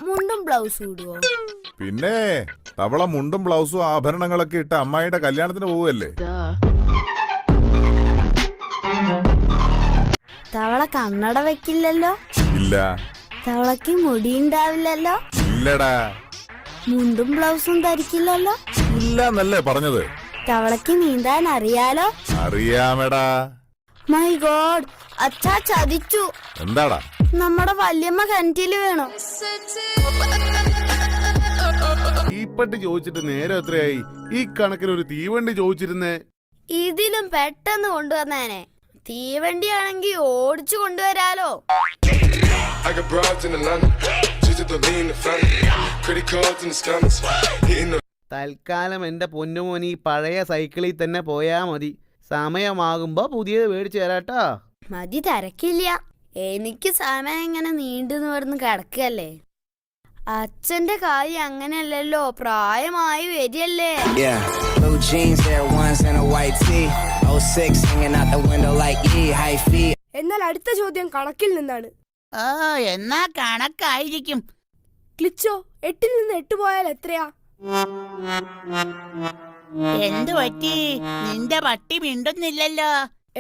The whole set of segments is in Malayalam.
മുണ്ടും ബ്ലൗസും ഇടുവോ? പിന്നെ തവള മുണ്ടും ബ്ലൗസും ആഭരണങ്ങളൊക്കെ ഇട്ട് അമ്മായിയുടെ കല്യാണത്തിന് പോവല്ലേ. തവള കണ്ണട വെക്കില്ലല്ലോ? ഇല്ല. തവളക്ക് മുടിയുണ്ടാവില്ലല്ലോ? ഇല്ലടാ. മുണ്ടും ബ്ലൗസും ധരിക്കില്ലല്ലോ? ഇല്ല എന്നല്ലേ പറഞ്ഞത്. തവളക്ക് നീന്താൻ അറിയാലോ? അറിയാമെടാ. മൈ ഗോഡ്, അച്ഛാ ചതിച്ചു. എന്താടാ? നമ്മുടെ വല്യമ്മ കിണറ്റില് വീണു. തീപ്പെട്ടി ചോദിച്ചിട്ട് നേരം എത്രയായി? ഈ കണക്കിന് ഒരു തീവണ്ടി ചോദിച്ചിരുന്നേ. ഇതിലും പെട്ടെന്ന് കൊണ്ടുവന്നേനെ. തീവണ്ടിയാണെങ്കി ഓടിച്ചു കൊണ്ടുവരാലോ. തൽക്കാലം എന്റെ പൊന്നുമോനി പഴയ സൈക്കിളിൽ തന്നെ പോയാ മതി. സമയമാകുമ്പോ പുതിയത് മേടിച്ചു തരാട്ടോ. മതി, തിരക്കില്ല. എനിക്ക് സമയം ഇങ്ങനെ നീണ്ടു നിവർന്ന് കിടക്കല്ലേ. അച്ഛന്റെ കാര്യം അങ്ങനെയല്ലല്ലോ, പ്രായമായി വരികയല്ലേ. എന്നാൽ അടുത്ത ചോദ്യം കണക്കിൽ നിന്നാണ്. എന്നാ കണക്കായിരിക്കും. ക്ലിച്ചോ, 8 നിന്ന് 8 പോയാൽ എത്രയാ? എന്തു പറ്റി? നിന്റെ പട്ടി മിണ്ടുന്നില്ലല്ലോ.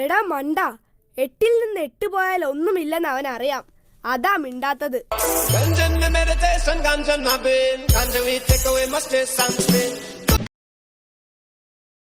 എടാ മണ്ട, 8 നിന്ന് 8 പോയാൽ ഒന്നുമില്ലെന്ന് അവനറിയാം. അതാ മിണ്ടാത്തത്. Ganja in the meditation, ganja in my vein. Ganja we take away my stress and pain.